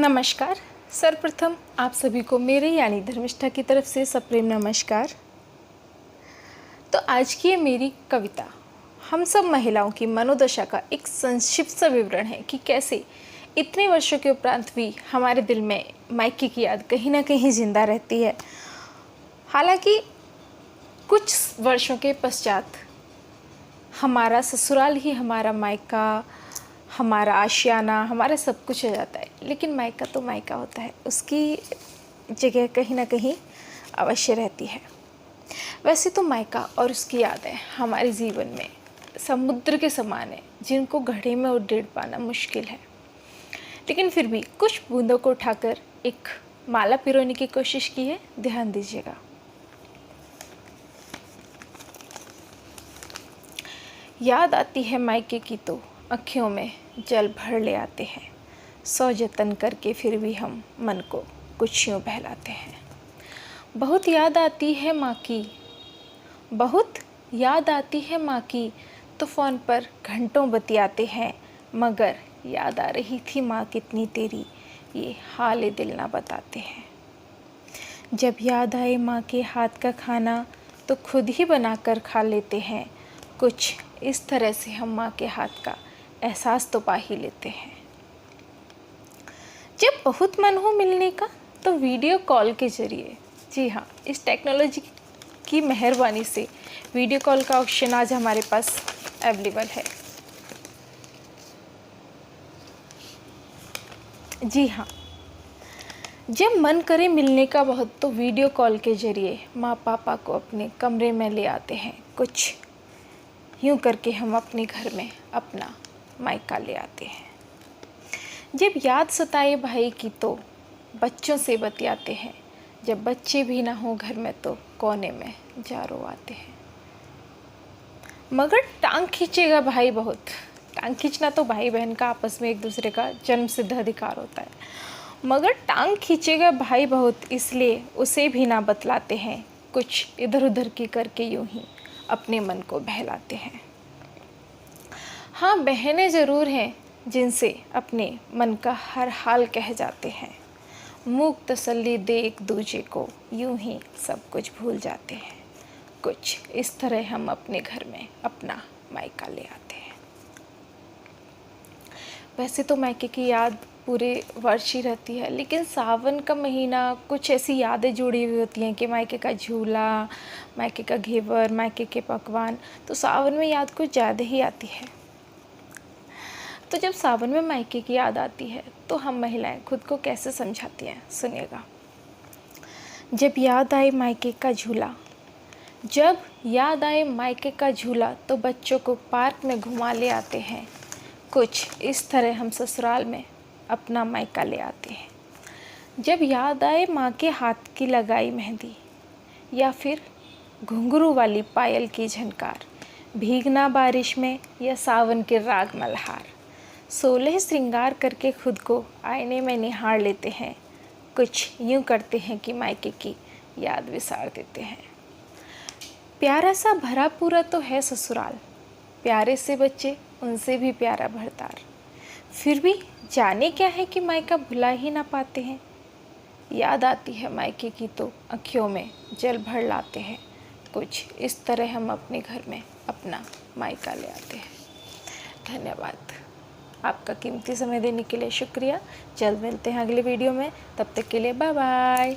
नमस्कार। सर्वप्रथम आप सभी को मेरे यानी धर्मिष्ठा की तरफ से सप्रेम नमस्कार। तो आज की ये मेरी कविता हम सब महिलाओं की मनोदशा का एक संक्षिप्त सा विवरण है कि कैसे इतने वर्षों के उपरांत भी हमारे दिल में मायके की याद कहीं ना कहीं जिंदा रहती है। हालांकि कुछ वर्षों के पश्चात हमारा ससुराल ही हमारा मायका, हमारा आशियाना, हमारा सब कुछ हो जाता है, लेकिन मायका तो मायका होता है, उसकी जगह कहीं ना कहीं अवश्य रहती है। वैसे तो मायका और उसकी यादें हमारे जीवन में समुद्र के समान है, जिनको घड़े में उड़ेड़ पाना मुश्किल है, लेकिन फिर भी कुछ बूंदों को उठाकर एक माला पिरोने की कोशिश की है। ध्यान दीजिएगा। याद आती है मायके की तो अँखियों में जल भर ले आते हैं, सौ जतन करके फिर भी हम मन को कुछ यूँ बहलाते हैं। बहुत याद आती है माँ की, बहुत याद आती है माँ की, तो फ़ोन पर घंटों बतियाते हैं, मगर याद आ रही थी माँ कितनी तेरी, ये हाल दिल ना बताते हैं। जब याद आए माँ के हाथ का खाना तो खुद ही बनाकर खा लेते हैं, कुछ इस तरह से हम माँ के हाथ का एहसास तो पा ही लेते हैं। जब बहुत मन हो मिलने का तो वीडियो कॉल के ज़रिए, जी हाँ, इस टेक्नोलॉजी की मेहरबानी से वीडियो कॉल का ऑप्शन आज हमारे पास अवेलेबल है। जी हाँ, जब मन करे मिलने का बहुत तो वीडियो कॉल के ज़रिए माँ पापा को अपने कमरे में ले आते हैं, कुछ यूँ करके हम अपने घर में अपना मायका ले आते हैं। जब याद सताए भाई की तो बच्चों से बतियाते हैं, जब बच्चे भी ना हो घर में तो कोने में जा रो आते हैं। मगर टांग खींचेगा भाई बहुत, टांग खींचना तो भाई बहन का आपस में एक दूसरे का जन्म सिद्ध अधिकार होता है, मगर टांग खींचेगा भाई बहुत, इसलिए उसे भी ना बतलाते हैं, कुछ इधर उधर की करके यूं ही अपने मन को बहलाते हैं। हाँ, बहनें ज़रूर हैं जिनसे अपने मन का हर हाल कह जाते हैं, मूक तसल्ली दे एक दूजे को, यूं ही सब कुछ भूल जाते हैं, कुछ इस तरह हम अपने घर में अपना मायका ले आते हैं। वैसे तो मायके की याद पूरे वर्ष ही रहती है, लेकिन सावन का महीना कुछ ऐसी यादें जुड़ी हुई होती हैं कि मायके का झूला, मायके का घेवर, मायके के पकवान, तो सावन में याद कुछ ज़्यादा ही आती है। तो जब सावन में मायके की याद आती है तो हम महिलाएं खुद को कैसे समझाती हैं, सुनिएगा। जब याद आए मायके का झूला, जब याद आए मायके का झूला, तो बच्चों को पार्क में घुमा ले आते हैं, कुछ इस तरह हम ससुराल में अपना मायका ले आते हैं। जब याद आए माँ के हाथ की लगाई मेहंदी, या फिर घुंघरू वाली पायल की झनकार, भीगना बारिश में या सावन के राग मल्हार, 16 श्रृंगार करके खुद को आईने में निहार लेते हैं, कुछ यूँ करते हैं कि मायके की याद विसार देते हैं। प्यारा सा भरा पूरा तो है ससुराल, प्यारे से बच्चे उनसे भी प्यारा भरतार, फिर भी जाने क्या है कि मायका भुला ही ना पाते हैं। याद आती है मायके की तो अँखियों में जल भर लाते हैं, कुछ इस तरह हम अपने घर में अपना मायका ले आते हैं। धन्यवाद। आपका कीमती समय देने के लिए शुक्रिया। जल्द मिलते हैं अगले वीडियो में, तब तक के लिए बाय बाय।